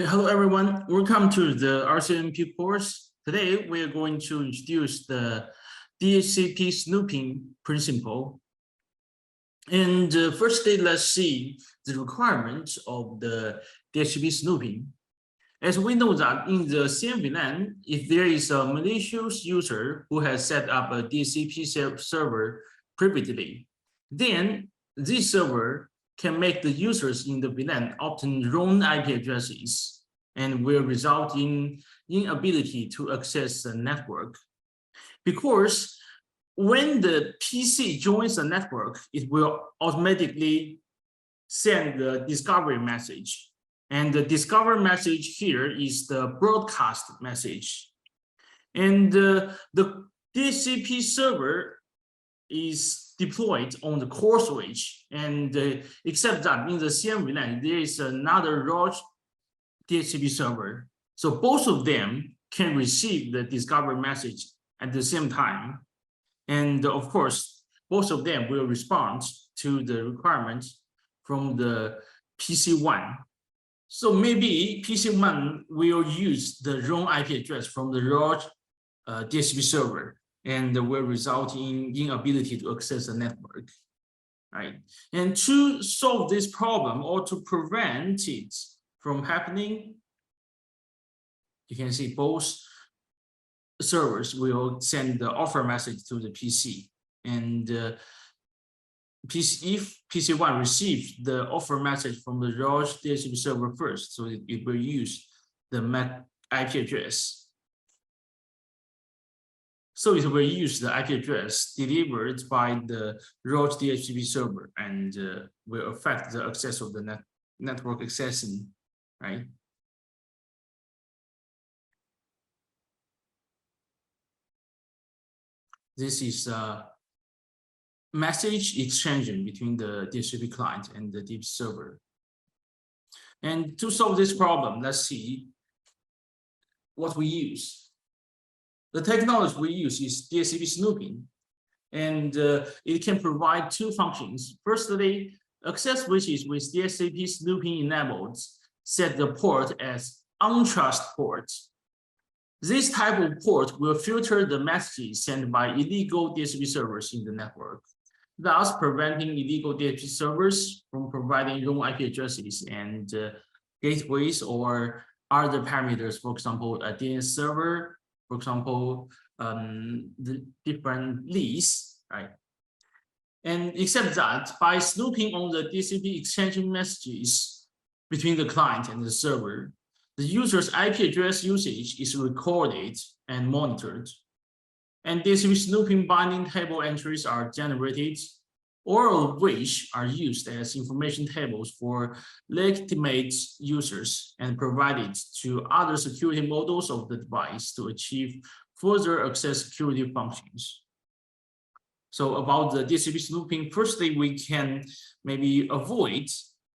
Hello everyone, welcome to the RCNP course. Today we are going to introduce the DHCP snooping principle. And firstly, let's see the requirements of the DHCP snooping. As we know that in the CMVLAN, if there is a malicious user who has set up a DHCP server previously, then this server can make the users in the VLAN obtain wrong IP addresses and will result in inability to access the network. Because when the PC joins the network, it will automatically send the discovery message. And the discovery message here is the broadcast message. And the DHCP server is deployed on the core switch, and except that in the CMVLAN, there is another Ruijie DHCP server. So both of them can receive the discovery message at the same time. And of course, both of them will respond to the requirements from the PC1. So maybe PC1 will use the wrong IP address from the Ruijie DHCP server and will result in inability to access the network, right? And to solve this problem or to prevent it from happening, you can see both servers will send the offer message to the PC. And if PC1 receives the offer message from the Ruijie DHCP server first, so it will use the MAC IP address. So it will use the IP address delivered by the Ruijie DHCP server and will affect the access of the network accessing, right? This is a message exchanging between the DHCP client and the DHCP server. And to solve this problem, let's see what we use. The technology we use is DHCP snooping, and it can provide two functions. Firstly, access switches with DHCP snooping enabled set the port as untrust port. This type of port will filter the messages sent by illegal DHCP servers in the network, thus preventing illegal DHCP servers from providing wrong IP addresses and gateways or other parameters, for example, a DNS server, for example, the different leads, right? And except that by snooping on the DHCP exchanging messages between the client and the server, the user's IP address usage is recorded and monitored. And DHCP snooping binding table entries are generated, all of which are used as information tables for legitimate users and provided to other security modules of the device to achieve further access security functions. So about the DHCP snooping, firstly, we can maybe avoid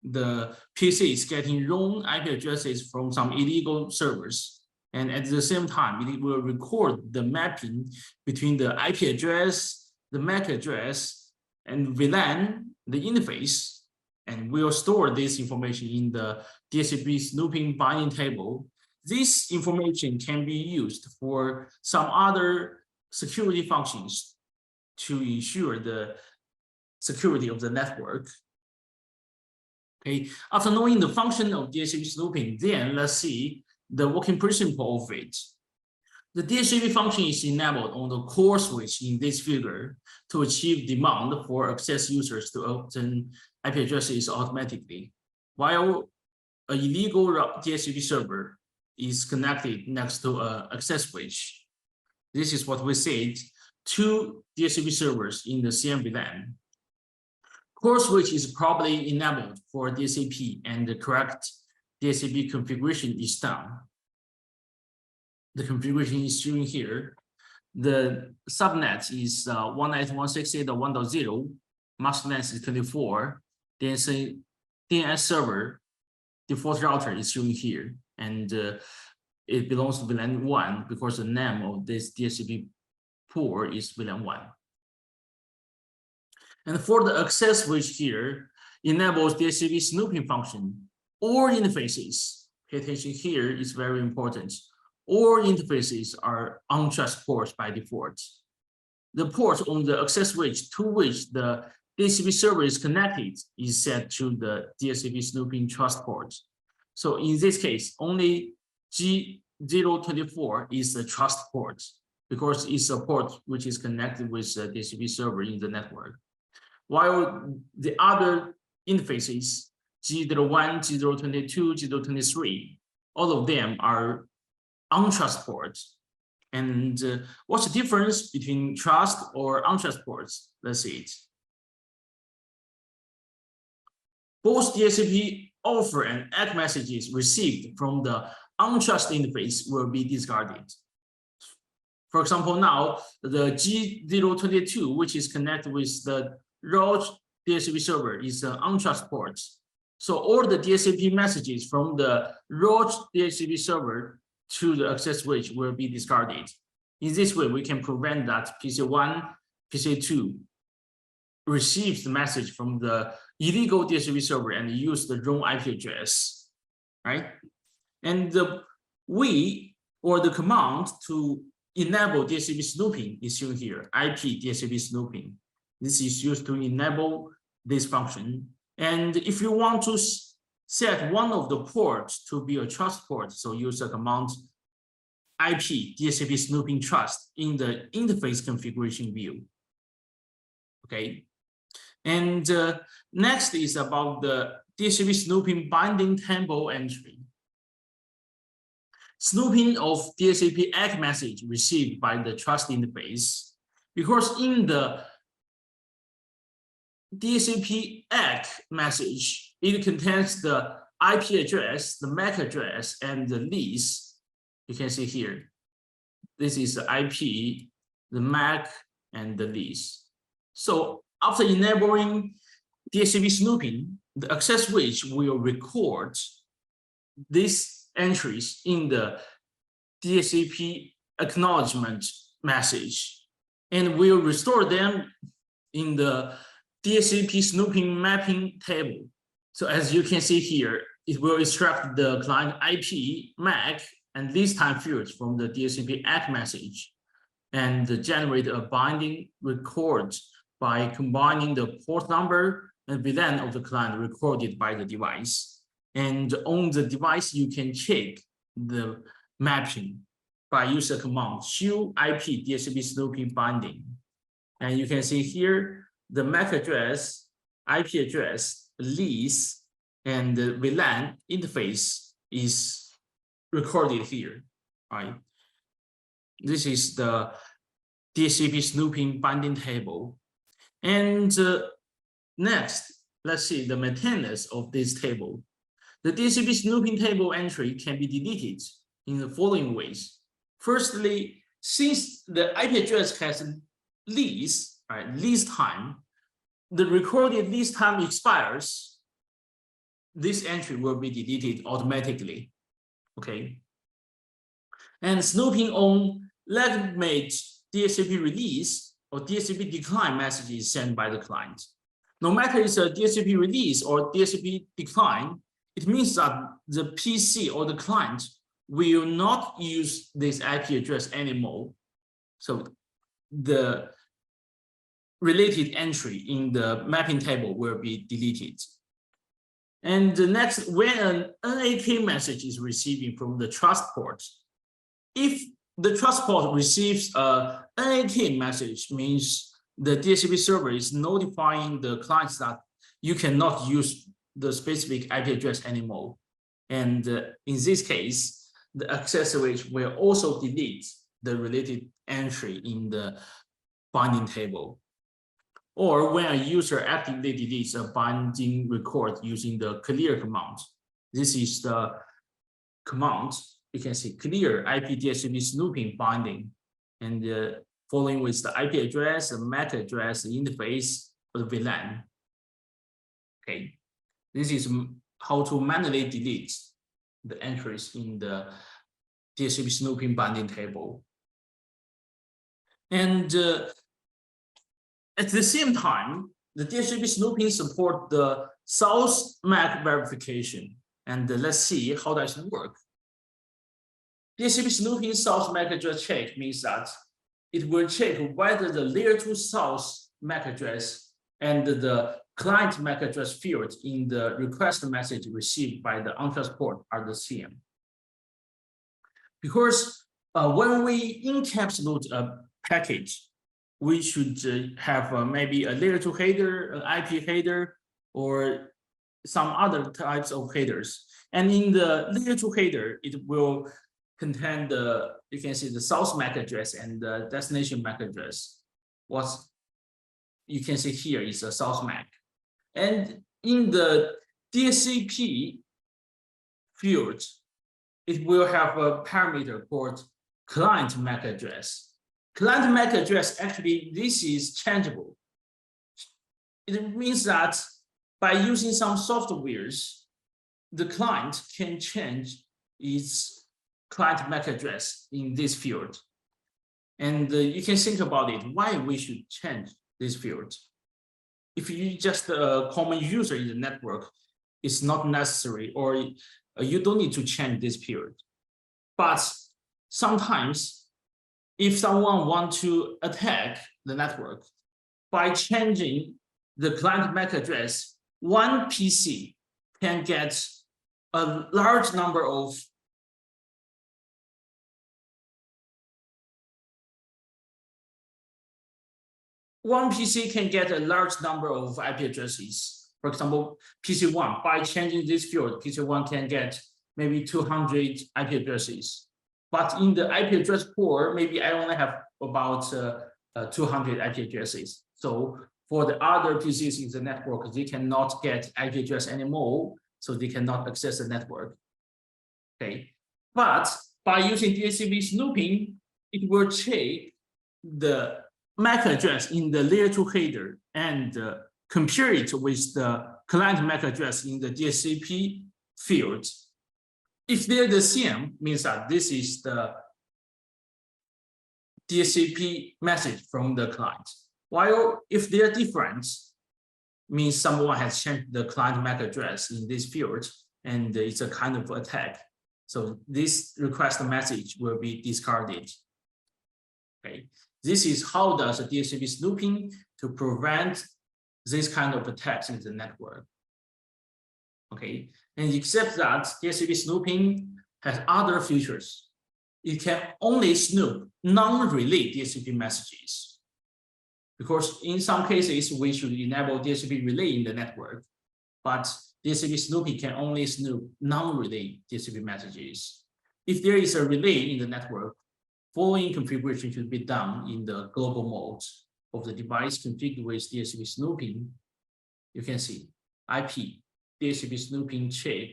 the PCs getting wrong IP addresses from some illegal servers. And at the same time, it will record the mapping between the IP address, the MAC address, and VLAN, the interface, and we'll store this information in the DHCP snooping binding table. This information can be used for some other security functions to ensure the security of the network. Okay, after knowing the function of DHCP snooping, then let's see the working principle of it. The DHCP function is enabled on the core switch in this figure to achieve demand for access users to obtain IP addresses automatically, while an illegal DHCP server is connected next to an access switch. This is what we said, two DHCP servers in the CMVLAN. Core switch is properly enabled for DHCP and the correct DHCP configuration is done. The configuration is shown here. The subnet is 192.168.1.0, mask length is 24, DNS server default router is shown here, and it belongs to VLAN 1 because the name of this DHCP port is VLAN 1. And for the access switch here, enables DHCP snooping function or interfaces pay attention here, is very important. All interfaces are untrust ports by default. The port on the access switch to which the DHCP server is connected is set to the DHCP Snooping trust port. So in this case, only G024 is the trust port because it's a port which is connected with the DHCP server in the network. While the other interfaces, G01, G022, G023, all of them are untrust ports. And what's the difference between trust or untrust ports? Let's see it. Both DHCP offer and ACK messages received from the untrust interface will be discarded. For example, now the G022, which is connected with the root DHCP server, is an untrust port. So all the DHCP messages from the root DHCP server to the access switch will be discarded. In this way, we can prevent that PC1, PC2 receives the message from the illegal DHCP server and use the wrong IP address, right? And the command to enable DHCP snooping is shown here, IP DHCP snooping. This is used to enable this function. And if you want to set one of the ports to be a trust port, so use the command IP DHCP snooping trust in the interface configuration view. Okay. And next is about the DHCP snooping binding table entry. Snooping of DHCP ACK message received by the trust interface, because in the DHCP ACK message, it contains the IP address, the MAC address, and the lease. You can see here. This is the IP, the MAC, and the lease. So after enabling DHCP snooping, the access switch will record these entries in the DHCP acknowledgement message and will restore them in the DHCP snooping mapping table. So as you can see here, it will extract the client IP, MAC, and lease time fields from the DHCP ACK message and generate a binding record by combining the port number and VLAN of the client recorded by the device. And on the device, you can check the mapping by using the command show IP DHCP snooping binding. And you can see here the MAC address, IP address, lease, and the VLAN interface is recorded here. Right? This is the DHCP snooping binding table. And next, let's see the maintenance of this table. The DHCP snooping table entry can be deleted in the following ways. Firstly, since the IP address has lease, right, lease time, the recorded lease time expires, this entry will be deleted automatically. Okay. And snooping on legitimate DHCP release or DHCP decline messages sent by the client. No matter it's a DHCP release or DHCP decline, it means that the PC or the client will not use this IP address anymore. So the related entry in the mapping table will be deleted. And the next, when an NAK message is receiving from the trust port, if the trust port receives a NAK message, means the DHCP server is notifying the clients that you cannot use the specific IP address anymore. And in this case, the access switch will also delete the related entry in the binding table. Or when a user actively deletes a binding record using the clear command. This is the command. You can see clear IP DHCP snooping binding, and following with the IP address, the MAC address, the interface, or the VLAN. Okay, this is how to manually delete the entries in the DHCP snooping binding table. And at the same time, the DHCP snooping support the source MAC verification. And let's see how does it work. DHCP snooping source MAC address check means that it will check whether the layer 2 source MAC address and the client MAC address field in the request message received by the untrusted port are the same. Because when we encapsulate a package, we should have maybe a layer 2 header, an IP header, or some other types of headers. And in the layer 2 header, it will contain the, you can see the source MAC address and the destination MAC address. What you can see here is a source MAC. And in the DHCP field, it will have a parameter called client MAC address. Client MAC address, actually, this is changeable. It means that by using some softwares, the client can change its client MAC address in this field. And you can think about it, why we should change this field. If you're just a common user in the network, it's not necessary, or you don't need to change this field. But sometimes, if someone wants to attack the network, by changing the client MAC address, one PC can get a large number of IP addresses. For example, PC1, by changing this field, PC1 can get maybe 200 IP addresses. But in the IP address pool, maybe I only have about 200 IP addresses. So for the other PCs in the network, they cannot get IP address anymore, so they cannot access the network. Okay, but by using DHCP snooping, it will check the MAC address in the layer 2 header and compare it with the client MAC address in the DHCP field. If they're the same, means that this is the DHCP message from the client. While if they're different, means someone has changed the client MAC address in this field, and it's a kind of attack. So this request message will be discarded. Okay, this is how does the DHCP snooping to prevent this kind of attacks in the network. Okay, and except that DHCP snooping has other features. It can only snoop non-relay DHCP messages. Because in some cases, we should enable DHCP relay in the network, but DHCP snooping can only snoop non-relay DHCP messages. If there is a relay in the network, following configuration should be done in the global mode of the device configured with DHCP snooping. You can see IP, DHCP snooping check,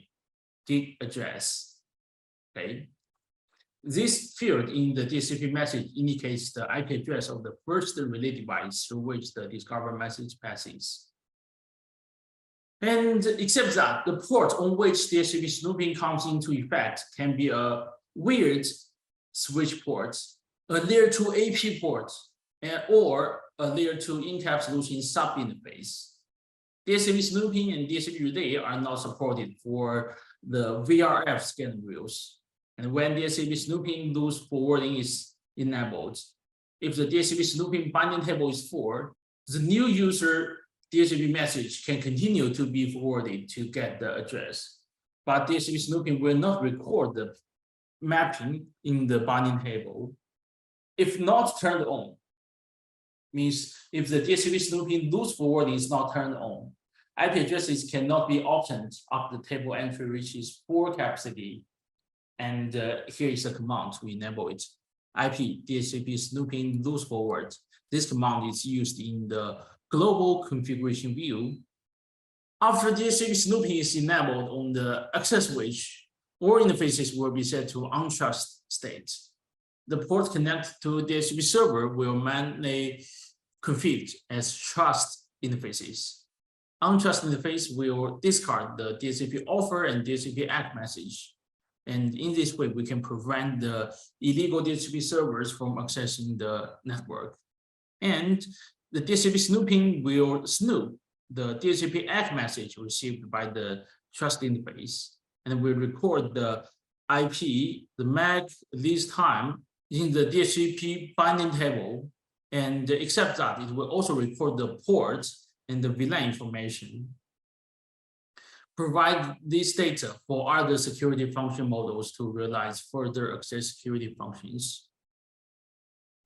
gig address. Okay. This field in the DHCP message indicates the IP address of the first relay device through which the discover message passes. And except that the port on which DHCP snooping comes into effect can be a weird switch port, a layer 2 AP port, or a layer 2 encapsulation sub-interface. DHCP snooping and DHCP relay are not supported for the VRF scan rules. And when DHCP snooping loose forwarding is enabled, if the DHCP snooping binding table is 4, the new user DHCP message can continue to be forwarded to get the address. But DHCP snooping will not record the mapping in the binding table. If not turned on, means if the DHCP snooping loose forwarding is not turned on, IP addresses cannot be obtained after the table entry reaches 4 capacity. And here is a command to enable it. IP DHCP snooping loose forward. This command is used in the global configuration view. After DHCP snooping is enabled on the access switch, all interfaces will be set to untrusted state. The port connected to DHCP server will manually configured as trust interfaces. Untrusted interface will discard the DHCP offer and DHCP ACK message. And in this way, we can prevent the illegal DHCP servers from accessing the network. And the DHCP snooping will snoop the DHCP ACK message received by the trust interface. and we record the IP, the MAC this time in the DHCP binding table, and except that it will also record the ports and the VLAN information. Provide this data for other security function models to realize further access security functions.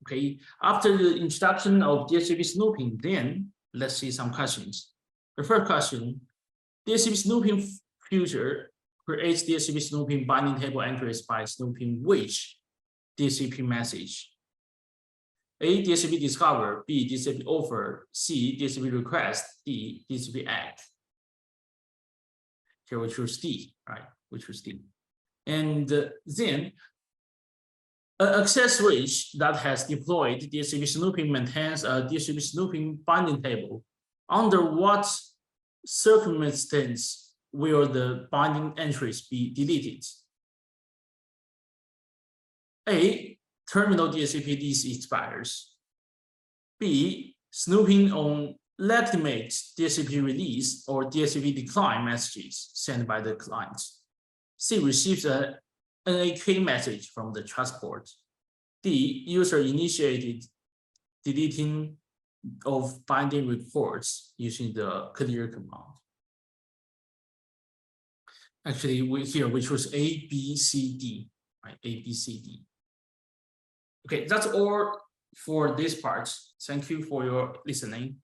Okay, after the introduction of DHCP snooping, then let's see some questions. The first question, DHCP snooping feature creates DHCP snooping binding table entries by snooping which DHCP message? A, DHCP discover, B, DHCP offer, C, DHCP request, D, DHCP add. Here we choose D, right? We choose D. And then an access switch that has deployed DHCP snooping maintains a DHCP snooping binding table. Under what circumstance will the binding entries be deleted? A, terminal DHCP DC expires. B, snooping on legitimate DHCP release or DHCP decline messages sent by the client. C, receives a NAK message from the transport. D, user initiated deleting of binding reports using the clear command. Actually, we choose A, B, C, D, right? A, B, C, D. Okay, that's all for this part. Thank you for your listening.